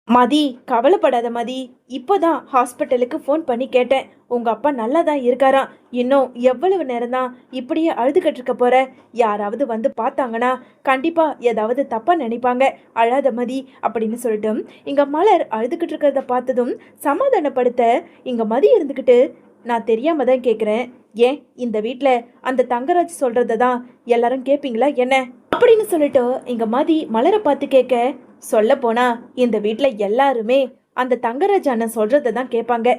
மதி, கவலைப்படாத மதி. இப்போதான் ஹாஸ்பிட்டலுக்கு ஃபோன் பண்ணி கேட்டேன். உங்க அப்பா நல்லா தான் இருக்காராம். இன்னும் எவ்வளவு நேரம் தான் இப்படியே அழுதுகிட்டு இருக்க போற? யாராவது வந்து பார்த்தாங்கன்னா கண்டிப்பா ஏதாவது தப்பா நினைப்பாங்க. அழாத மதி அப்படின்னு சொல்லிட்டு இங்க மலர் அழுதுகிட்டு இருக்கிறத பார்த்ததும் சமாதானப்படுத்த இங்க மதி இருந்துக்கிட்டு, நான் தெரியாம தான் கேட்குறேன். ஏன் இந்த வீட்டில் அந்த தங்கராஜ் சொல்றத தான் எல்லாரும் கேட்பீங்களா என்ன? அப்படின்னு சொல்லிட்டு இங்க மதி மலரை பார்த்து கேட்க, சொல்ல போனா இந்த வீட்ல எல்லாருமே அந்த தங்கராஜ் அண்ணன் சொல்றதை தான் கேட்பாங்க.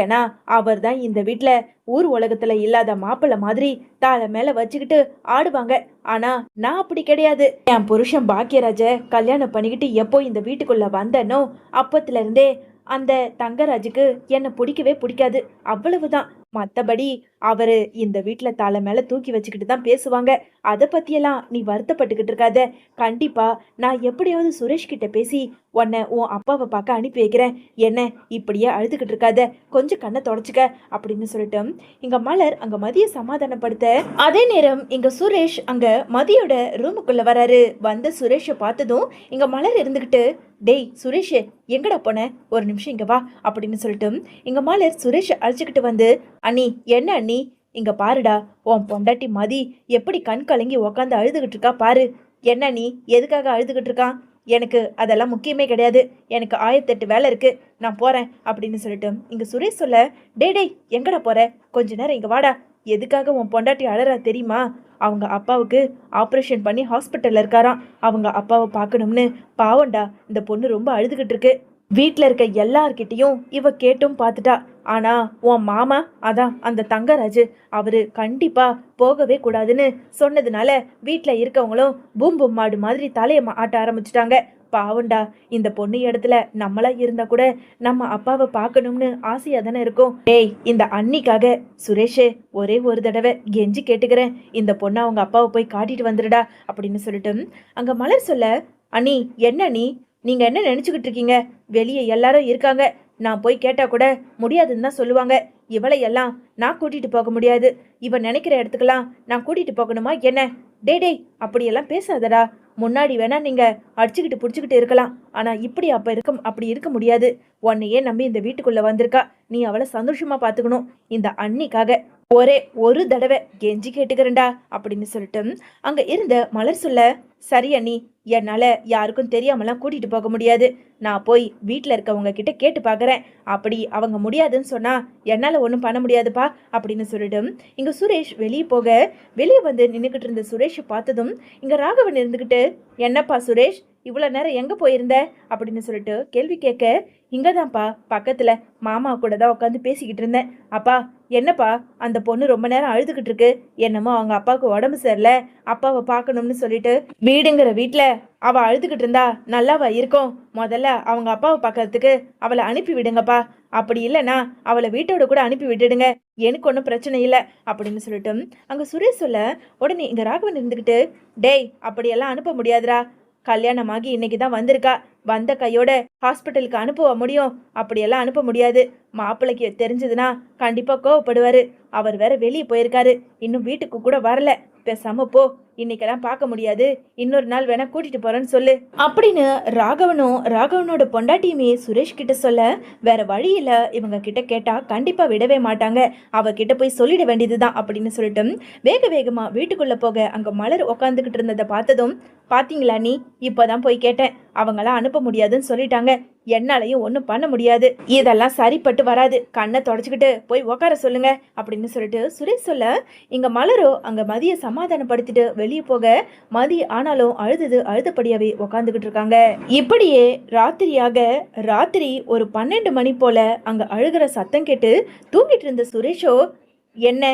ஏன்னா அவர் தான் இந்த வீட்ல ஊர் உலகத்துல இல்லாத மாப்பிள்ளை மாதிரி தாளை மேல வச்சுக்கிட்டு ஆடுவாங்க. ஆனா நான் அப்படி கிடையாது. என் புருஷன் பாக்கியராஜ கல்யாணம் பண்ணிக்கிட்டு எப்போ இந்த வீட்டுக்குள்ள வந்தனோ அப்பத்துல இருந்தே அந்த தங்கராஜுக்கு என்னை பிடிக்கவே பிடிக்காது. அவ்வளவுதான். மற்றபடி அவரு இந்த வீட்டில் தலை மேலே தூக்கி வச்சுக்கிட்டு தான் பேசுவாங்க. அதை பற்றியெல்லாம் நீ வருத்தப்பட்டுக்கிட்டு இருக்காத. கண்டிப்பா நான் எப்படியாவது சுரேஷ் கிட்ட பேசி உன்னை உன் அப்பாவை பார்க்க அனுப்பி வைக்கிறேன். என்ன இப்படியே அழுதுகிட்டு இருக்காத, கொஞ்சம் கண்ணை தொடச்சிக்க அப்படின்னு சொல்லிட்டு இங்க மலர் அங்க மதிய சமாதானப்படுத்த, அதே நேரம் இங்க சுரேஷ் அங்க மதியோட ரூமுக்குள்ள வராரு. வந்த சுரேஷை பார்த்ததும் இங்க மலர் இருந்துகிட்டு, டேய் சுரேஷ், எங்கடா போன? ஒரு நிமிஷம் இங்க வா அப்படின்னு சொல்லிட்டு இங்க மலர் சுரேஷை அழைச்சிக்கிட்டு வந்து, அண்ணி என்ன அண்ணி, இங்க பாருடா, உன் பொண்டாட்டி மதி எப்படி கண் கலங்கி உக்காந்து அழுதுகிட்டு இருக்கா பாரு. என்ன நீ எதுக்காக அழுதுகிட்டு இருக்கான்? எனக்கு அதெல்லாம் முக்கியமே கிடையாது. எனக்கு 1008 வேலை இருக்கு, நான் போறேன் அப்படின்னு சொல்லிட்டு இங்க சுரேஷ் சொல்ல, டேய் எங்கடா போற? கொஞ்ச நேரம் இங்க வாடா. எதுக்காக உன் பொண்டாட்டி அழறா தெரியுமா? அவங்க அப்பாவுக்கு ஆப்ரேஷன் பண்ணி ஹாஸ்பிட்டல்ல இருக்காராம். அவங்க அப்பாவை பார்க்கணும்னு. பாவண்டா, இந்த பொண்ணு ரொம்ப அழுதுகிட்டு இருக்கு. வீட்டில் இருக்க எல்லார்கிட்டையும் இவ கேட்டும் பார்த்துட்டா. ஆனா உன் மாமா, அதான் அந்த தங்கராஜு, அவரு கண்டிப்பா போகவே கூடாதுன்னு சொன்னதுனால வீட்டில் இருக்கவங்களும் பூம் பூம் மாடு மாதிரி தலையை ஆட்ட ஆரம்பிச்சிட்டாங்க. பாவண்டா, இந்த பொண்ணு இடத்துல நம்மளா இருந்தா கூட நம்ம அப்பாவை பார்க்கணும்னு ஆசையா தானே இருக்கும். டேய் இந்த அன்னிக்காக சுரேஷே, ஒரே ஒரு தடவை கெஞ்சி கேட்டுக்கிறேன், இந்த பொண்ணை அவங்க அப்பாவை போய் காட்டிட்டு வந்துடுடா அப்படின்னு சொல்லிட்டு அங்க மலர் சொல்ல, அண்ணி என்ன அண்ணி, நீங்க என்ன நினைச்சுக்கிட்டு இருக்கீங்க? வெளியே எல்லாரும் இருக்காங்க. நான் போய் கேட்டா கூட முடியாதுன்னு தான் சொல்லுவாங்க. இவளை எல்லாம் நான் கூட்டிட்டு போக முடியாது. இவன் நினைக்கிற இடத்துக்கெல்லாம் நான் கூட்டிட்டு போகணுமா என்ன? டேய் அப்படியெல்லாம் பேசாதடா. முன்னாடி வேணா நீங்க அடிச்சுக்கிட்டு புடிச்சுக்கிட்டு இருக்கலாம். ஆனா இப்படி அப்படி இருக்க முடியாது. உன்னையே நம்பி இந்த வீட்டுக்குள்ள வந்திருக்கா. நீ அவளை சந்தோஷமா பாத்துக்கணும். இந்த அன்னிக்காக ஒரே ஒரு தடவை கெஞ்சி கேட்டுக்கிறேன்டா அப்படின்னு சொல்லிட்டு அங்க இருந்த மலர் சொல்ல, சரி அண்ணி, என்னால யாருக்கும் தெரியாமலாம் கூட்டிட்டு போக முடியாது. நான் போய் வீட்டில் இருக்கவங்க கிட்ட கேட்டு பார்க்குறேன். அப்படி அவங்க முடியாதுன்னு சொன்னா என்னால் ஒன்றும் பண்ண முடியாதுப்பா அப்படின்னு சொல்லிட்டு இங்கே சுரேஷ் வெளியே வந்து நின்றுக்கிட்டு இருந்த சுரேஷை பார்த்ததும் இங்கே ராகவன் இருந்துக்கிட்டு, என்னப்பா சுரேஷ், இவ்வளோ நேரம் எங்கே போயிருந்த அப்படின்னு சொல்லிட்டு கேள்வி கேட்க, இங்கே தான்ப்பா பக்கத்தில் மாமா கூட தான் உட்காந்து பேசிக்கிட்டு இருந்தேன். அப்பா என்னப்பா, அந்த பொண்ணு ரொம்ப நேரம் அழுதுகிட்டு இருக்கு. என்னமோ அவங்க அப்பாவுக்கு உடம்பு சரியில்லை, அப்பாவை பார்க்கணும்னு சொல்லிட்டு வீடுங்கிற வீட்டில் அவள் அழுதுகிட்டு இருந்தா நல்லாவா இருக்கும்? முதல்ல அவங்க அப்பாவை பார்க்கறதுக்கு அவளை அனுப்பி விடுங்கப்பா. அப்படி இல்லைன்னா அவளை வீட்டோட கூட அனுப்பி விட்டுடுங்க, எனக்கு ஒன்றும் பிரச்சனை இல்லை அப்படின்னு சொல்லிட்டு அங்கே சுரேஷ் சொல்ல, உடனே இங்கே ராகவன் இருந்துக்கிட்டு, டேய் அப்படியெல்லாம் அனுப்ப முடியாதுடா. கல்யாணமாகி இன்னைக்கு தான் வந்திருக்கா. வந்த கையோட ஹாஸ்பிட்டலுக்கு அனுப்ப முடியும்? அப்படியெல்லாம் அனுப்ப முடியாது. மாப்பிள்ளைக்கு தெரிஞ்சதுன்னா கண்டிப்பா கோவப்படுவாரு. அவர் வேற வெளியே போயிருக்காரு, இன்னும் வீட்டுக்கு கூட வரல. பேசாம போ, இன்னைக்கெல்லாம் பார்க்க முடியாது, இன்னொரு நாள் வேணா கூட்டிட்டு போறேன்னு சொல்லு அப்படின்னு ராகவனோட பொண்டாட்டியுமே சுரேஷ் கிட்ட சொல்ல, வேற வழி இல்ல, இவங்க கிட்ட கேட்டா கண்டிப்பா விடவே மாட்டாங்க, அவகிட்ட போய் சொல்லிட வேண்டியதுதான் அப்படின்னு சொல்லிட்டு வேக வேகமா வீட்டுக்குள்ள போக அங்க மலர் உக்காந்துக்கிட்டு இருந்ததை பார்த்ததும், பாத்தீங்களா நீ, இப்பதான் போய் கேட்டேன், அவங்களாம் அனுப்ப முடியாதுன்னு சொல்லிட்டாங்க. என்னாலையும் ஒன்றும் பண்ண முடியாது. இதெல்லாம் சரிப்பட்டு வராது. கண்ணை தொடச்சிக்கிட்டு போய் உக்கார சொல்லுங்க அப்படின்னு சொல்லிட்டு சுரேஷ் சொல்ல, இங்க மலரோ அங்க மதியை சமாதானப்படுத்திட்டு வெளியே போக, மதி ஆனாலும் அழுதபடியாவே உக்காந்துக்கிட்டு இருக்காங்க. இப்படியே ராத்திரி ஒரு 12 மணி போல அங்க அழுகிற சத்தம் கேட்டு தூங்கிட்டு இருந்த சுரேஷோ, என்ன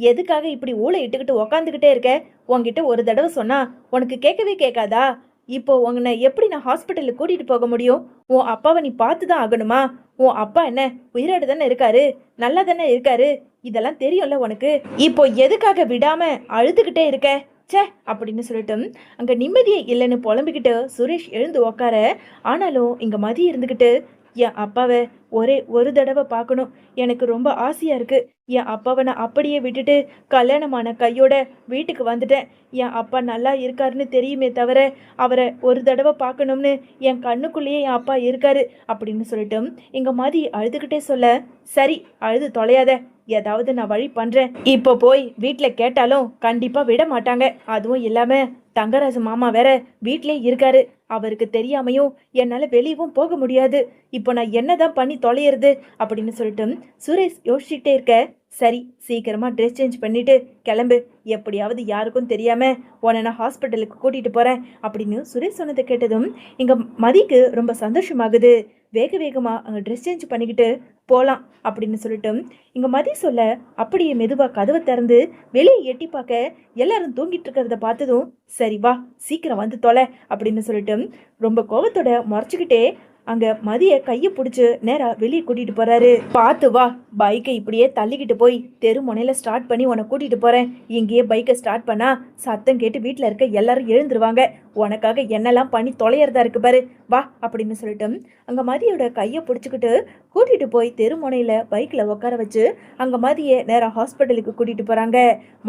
எதுக்காக இப்படி ஊழ இட்டுக்கிட்டு உக்காந்துக்கிட்டே இருக்க? உன்கிட்ட ஒரு தடவை சொன்னா உனக்கு கேட்கவே கேட்காதா? இப்போ உன்னை எப்படி நான் ஹாஸ்பிட்டலுக்கு கூட்டிட்டு போக முடியும்? உன் அப்பாவை நீ பார்த்து தான் ஆகணுமா? உன் அப்பா என்ன உயிரோடு தானே இருக்காரு, நல்லா தானே இருக்காரு, இதெல்லாம் தெரியும்ல உனக்கு. இப்போ எதுக்காக விடாம அழுதுகிட்டே இருக்க? சே அப்படின்னு சொல்லிட்டு அங்க நிம்மதியே இல்லைன்னு புலம்பிக்கிட்டு சுரேஷ் எழுந்து உக்கார, ஆனாலும் இங்க மதி இருந்துக்கிட்டு, என் அப்பாவை ஒரே ஒரு தடவை பார்க்கணும். எனக்கு ரொம்ப ஆசையா இருக்கு. என் அப்பாவை நான் அப்படியே விட்டுட்டு கல்யாணமான கையோட வீட்டுக்கு வந்துட்டேன். என் அப்பா நல்லா இருக்காருன்னு தெரியுமே தவிர அவரை ஒரு தடவை பார்க்கணும்னு என் கண்ணுக்குள்ளேயே என் அப்பா இருக்காரு அப்படின்னு சொல்லிட்டு எங்க மதி அழுதுகிட்டே சொல்ல, சரி அழுது தொலையாத, ஏதாவது நான் வழி பண்றேன். இப்போ போய் வீட்டில் கேட்டாலும் கண்டிப்பா விட மாட்டாங்க. அதுவும் இல்லாம தங்கராஜு மாமா வேற வீட்டிலே இருக்காரு. அவருக்கு தெரியாமையும் என்னால வெளியவும் போக முடியாது. இப்போ நான் என்னதான் பண்ணி தொலையிறது அப்படின்னு சொல்லிட்டு சுரேஷ் யோசிச்சுட்டே இருக்க, சரி சீக்கிரமா ட்ரெஸ் சேஞ்ச் பண்ணிட்டு கிளம்பு, எப்படியாவது யாருக்கும் தெரியாம உன்னை நான் ஹாஸ்பிட்டலுக்கு கூட்டிட்டு போறேன் அப்படின்னு சுரேஷ் சொன்னதை கேட்டதும் இங்க மதிக்கு ரொம்ப சந்தோஷமாகுது. வேக வேகமா அங்க ட்ரெஸ் சேஞ்ச் பண்ணிக்கிட்டு போலாம் அப்படின்னு சொல்லிட்டு இங்க மதி சொல்ல, அப்படியே மெதுவா கதவை திறந்து வெளியே எட்டி பார்க்க எல்லாரும் தூங்கிட்டு இருக்கிறத பார்த்ததும், சரி வா சீக்கிரம் வந்து தொலை அப்படின்னு சொல்லிட்டு ரொம்ப கோவத்தோட முறைச்சுக்கிட்டே அங்க மதிய கையை பிடிச்சு நேரா வெளியே கூட்டிட்டு போறாரு. பார்த்து வா, பைக்கை இப்படியே தள்ளிக்கிட்டு போய் தெரு முனையில ஸ்டார்ட் பண்ணி உன்னை கூட்டிட்டு போறேன். இங்கேயே பைக்கை ஸ்டார்ட் பண்ணா சத்தம் கேட்டு வீட்டுல இருக்க எல்லாரும் எழுந்துருவாங்க. உனக்காக என்னெல்லாம் பண்ணி தொலையறதா இருக்கு பாரு, வா அப்படின்னு சொல்லிட்டு அங்க மதியோட கையை பிடிச்சிக்கிட்டு கூட்டிட்டு போய் தெரு முனையில பைக்ல உட்கார வச்சு அங்க மதிய நேரா ஹாஸ்பிட்டலுக்கு கூட்டிட்டு போறாங்க.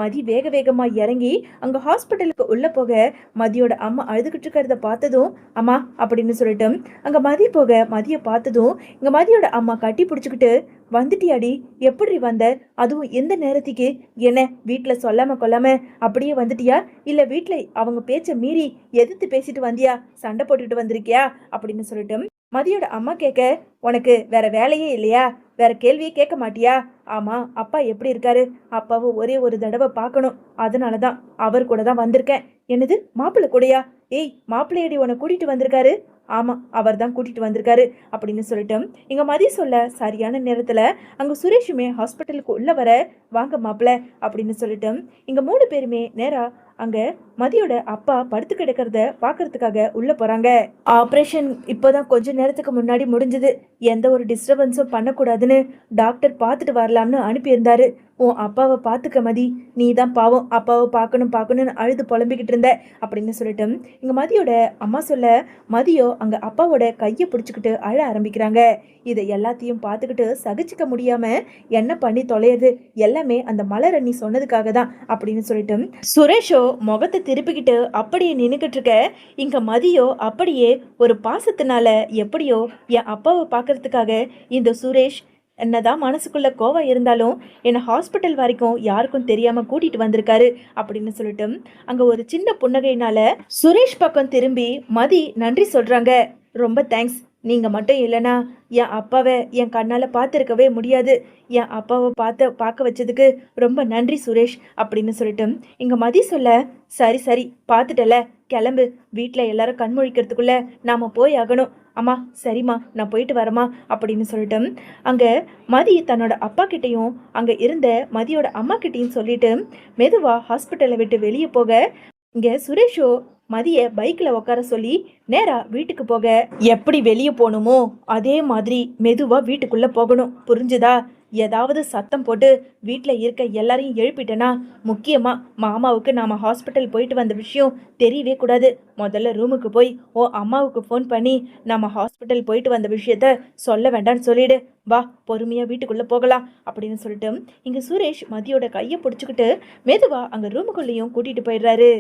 மதி வேக வேகமா இறங்கி அங்க ஹாஸ்பிட்டலுக்கு உள்ள போக மதியோட அம்மா அழுதுகிட்டு இருக்கிறத பார்த்ததும், அம்மா அப்படின்னு சொல்லிட்டு அங்க மதி போக மதிய பார்த்ததும் இங்க மதியோட அம்மா கட்டி பிடிச்சுக்கிட்டு, வந்துட்டியாடி, எப்படி வந்த, அதுவும் எந்த நேரத்துக்கு, என்ன வீட்டுல சொல்லாம கொல்லாம அப்படியே வந்துட்டியா, இல்ல வீட்டுல அவங்க பேச்ச மீறி எதிர்த்து பேசிட்டு வந்தியா, சண்டை போட்டுட்டு வந்திருக்கியா அப்படின்னு சொல்லிட்டு மதியோட அம்மா கேட்க, உனக்கு வேற வேலையே இல்லையா, வேற கேள்வியே கேட்க மாட்டியா, ஆமா அப்பா எப்படி இருக்காரு, அப்பாவை ஒரே ஒரு தடவை பார்க்கணும், அதனாலதான் அவர் கூட தான் வந்திருக்கேன். என்னது மாப்பிள்ளை கூடயா, ஏய் மாப்பிள்ளையடி உன்னை கூட்டிட்டு வந்திருக்காரு, ஆமா அவர் தான் கூட்டிட்டு வந்திருக்காரு அப்படின்னு சொல்லிட்டு இங்க மதி சொல்ல, சரியான நேரத்துல அங்க சுரேஷுமே ஹாஸ்பிட்டலுக்கு உள்ள வர, வாங்க மாப்பிள்ள அப்படின்னு சொல்லிட்டு இங்க 3 பேருமே நேரா அங்க மதியோட அப்பா படுத்து கிடக்கிறத பாக்குறதுக்காக உள்ள போறாங்க. ஆப்ரேஷன் இப்போதான் கொஞ்ச நேரத்துக்கு முன்னாடி முடிஞ்சது, எந்த ஒரு டிஸ்டர்பன்ஸும் பண்ணக்கூடாதுன்னு டாக்டர் பார்த்துட்டு வரலாம்னு அனுப்பியிருந்தாரு. உன் அப்பாவை பார்த்துக்க மதி, நீ தான் பாவம் அப்பாவை பார்க்கணும்னு அழுது புலம்பிக்கிட்டு இருந்த அப்படின்னு சொல்லிட்டு இங்க மதியோட அம்மா சொல்ல, மதியோ அங்க அப்பாவோட கையை பிடிச்சிக்கிட்டு அழ ஆரம்பிக்கிறாங்க. இதை எல்லாத்தையும் பார்த்துக்கிட்டு சகிச்சுக்க முடியாம என்ன பண்ணி தொலையுது, எல்லாமே அந்த மலரணி சொன்னதுக்காக தான் அப்படின்னு சொல்லிட்டு சுரேஷோ முகத்தை திருப்பிக்கிட்டு அப்படியே நின்னுக்கிட்டு இருக்க, இங்க மதியோ அப்படியே ஒரு பாசத்தினால எப்படியோ என் அப்பாவை பார்க்கறதுக்காக இந்த சுரேஷ் என்னதான் மனசுக்குள்ள கோவம் இருந்தாலும் என்னை ஹாஸ்பிட்டல் வரைக்கும் யாருக்கும் தெரியாம கூட்டிட்டு வந்திருக்காரு அப்படின்னு சொல்லிட்டு அங்க ஒரு சின்ன புன்னகையினால சுரேஷ் பக்கம் திரும்பி மதி நன்றி சொல்றாங்க. ரொம்ப தேங்க்ஸ், நீங்க மட்டும் இல்லைனா என் அப்பாவை என் கண்ணால பார்த்துருக்கவே முடியாது, என் அப்பாவை பார்க்க வச்சதுக்கு ரொம்ப நன்றி சுரேஷ் அப்படின்னு சொல்லிட்டு இங்க மதி சொல்ல, சரி சரி பார்த்துட்டல, கிளம்பு, வீட்டில் எல்லாரும் கண்மொழிக்கிறதுக்குள்ள நாம போய் ஆகணும். அம்மா சரிம்மா நான் போயிட்டு வரமா அப்படின்னு சொல்லிட்டு அங்கே மதி தன்னோட அப்பா கிட்டேயும் அங்கே இருந்த மதியோட அம்மா கிட்டேயும் சொல்லிட்டு மெதுவா ஹாஸ்பிட்டலை விட்டு வெளியே போக, இங்கே சுரேஷோ மதிய பைக்கில் உட்கார சொல்லி நேரா வீட்டுக்கு போக, எப்படி வெளியே போகணுமோ அதே மாதிரி மெதுவா வீட்டுக்குள்ள போகணும், புரிஞ்சுதா, ஏதாவது சத்தம் போட்டு வீட்டில் இருக்க எல்லாரையும் எழுப்பிட்டேன்னா, முக்கியமா மாமாவுக்கு நாம ஹாஸ்பிட்டல் போயிட்டு வந்த விஷயம் தெரியவே கூடாது, முதல்ல ரூமுக்கு போய் ஓ அம்மாவுக்கு ஃபோன் பண்ணி நம்ம ஹாஸ்பிட்டல் போயிட்டு வந்த விஷயத்த சொல்ல வேண்டாம்னு சொல்லிடு, வா பொறுமையா வீட்டுக்குள்ள போகலாம் அப்படின்னு சொல்லிட்டு இங்க சுரேஷ் மதியோட கையை பிடிச்சிக்கிட்டு மெதுவா அங்க ரூமுக்குள்ளேயும் கூட்டிட்டு போயிடுறாரு.